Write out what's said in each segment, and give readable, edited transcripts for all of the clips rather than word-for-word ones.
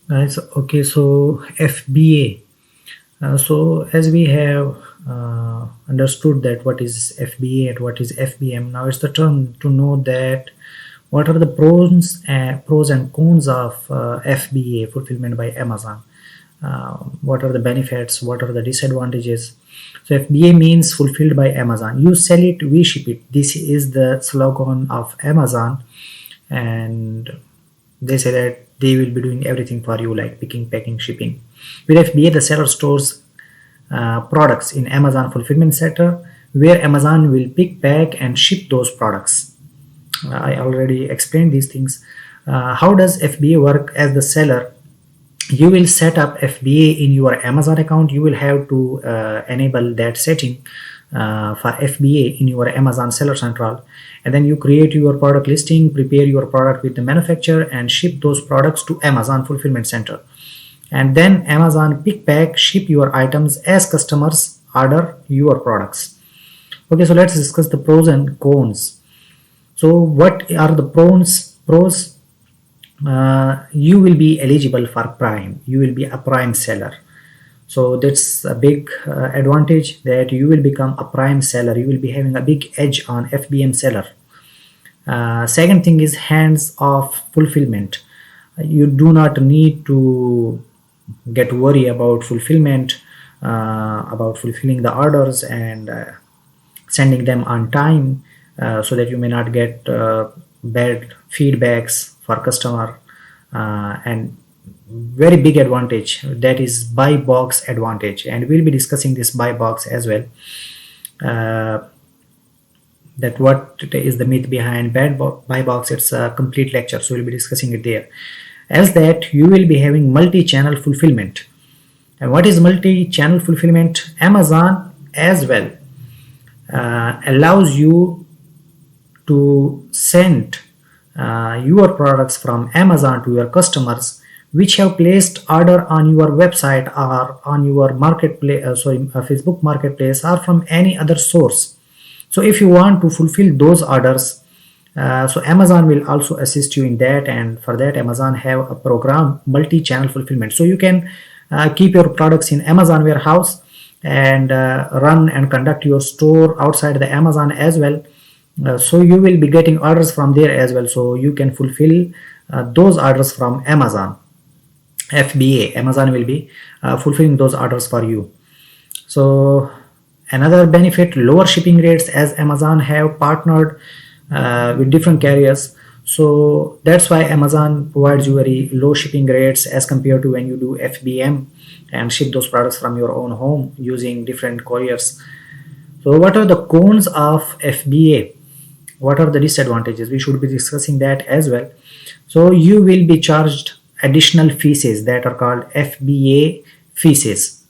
Guys, okay, so FBA. So as we have understood that what is FBA and what is FBM, now it's the turn to know that what are the pros and cons of FBA, fulfillment by Amazon. What are the benefits? What are the disadvantages? So FBA means fulfilled by Amazon. You sell it, we ship it. This is the slogan of Amazon, and they say that they will be doing everything for you, like picking, packing, shipping. With FBA, the seller stores products in Amazon fulfillment center, where Amazon will pick, pack, and ship those products. I already explained these things. How does FBA work? As the seller, you will set up FBA in your Amazon account. You will have to enable that setting for FBA in your Amazon Seller Central, and then you create your product listing, prepare your product with the manufacturer, and ship those products to Amazon Fulfillment Center. And then Amazon pick, pack, ship your items as customers order your products. Okay, so let's discuss the pros and cons. So what are the pros? You will be eligible for Prime. You will be a Prime seller. So that's a big advantage, that you will become a Prime seller. You will be having a big edge on FBM seller. Second thing is hands-off fulfillment. You do not need to get worry about fulfillment, about fulfilling the orders and sending them on time, so that you may not get bad feedbacks for customer. And very big advantage, that is buy box advantage, and we'll be discussing this buy box as well. That what is the myth behind buy box, it's a complete lecture, so we'll be discussing it there. As that, you will be having multi-channel fulfillment. And what is multi-channel fulfillment? Amazon as well allows you to send your products from Amazon to your customers which have placed order on your website or on your marketplace, Facebook marketplace, or from any other source. So if you want to fulfill those orders, so Amazon will also assist you in that, and for that Amazon have a program, multi-channel fulfillment. So you can keep your products in Amazon warehouse and run and conduct your store outside the Amazon as well. So you will be getting orders from there as well, so you can fulfill those orders from Amazon. FBA, Amazon will be fulfilling those orders for you. So another benefit, lower shipping rates, as Amazon have partnered with different carriers. So that's why Amazon provides you very low shipping rates as compared to when you do FBM and ship those products from your own home using different couriers. So what are the cons of FBA? What are the disadvantages? We should be discussing that as well. So you will be charged additional fees that are called FBA fees,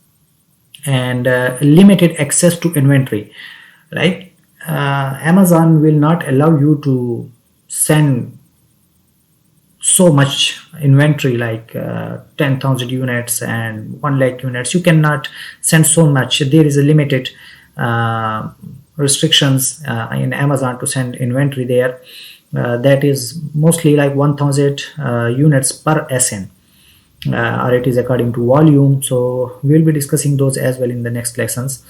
and limited access to inventory, right? Amazon will not allow you to send so much inventory, like 10,000 units and 1 lakh units. You cannot send so much. There is a limited restrictions in Amazon to send inventory there. That is mostly like 1,000 units per SN, or it is according to volume. So we'll be discussing those as well in the next lessons.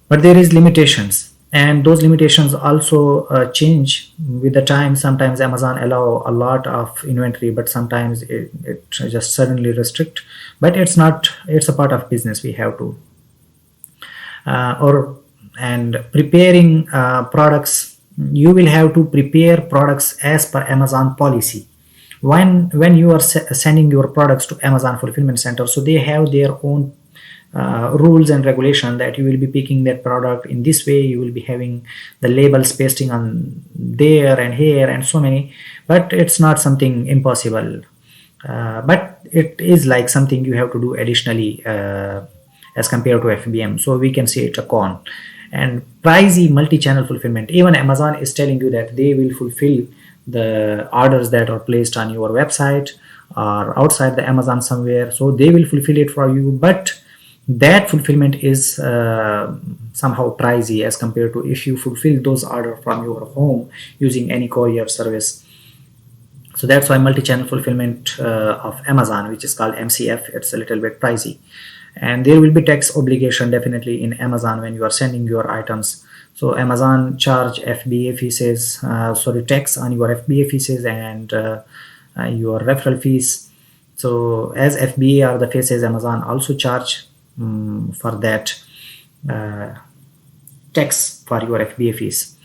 But there is limitations, and those limitations also change with the time. Sometimes Amazon allow a lot of inventory, but sometimes it just suddenly restrict. But it's not, it's a part of business. We have to and preparing products, you will have to prepare products as per Amazon policy. When you are sending your products to Amazon fulfillment center, so they have their own rules and regulation, that you will be picking that product in this way, you will be having the labels pasting on there and here and so many. But it's not something impossible, but it is like something you have to do additionally as compared to FBM. So we can say it's a con. And pricey multi-channel fulfillment, even Amazon is telling you that they will fulfill the orders that are placed on your website or outside the Amazon somewhere, so they will fulfill it for you, but that fulfillment is somehow pricey as compared to if you fulfill those orders from your home using any courier service. So that's why multi-channel fulfillment of Amazon, which is called MCF, it's a little bit pricey. And there will be tax obligation definitely in Amazon when you are sending your items. So Amazon charge FBA fees, tax on your FBA fees and your referral fees. So as FBA are the fees, Amazon also charge for that tax for your FBA fees.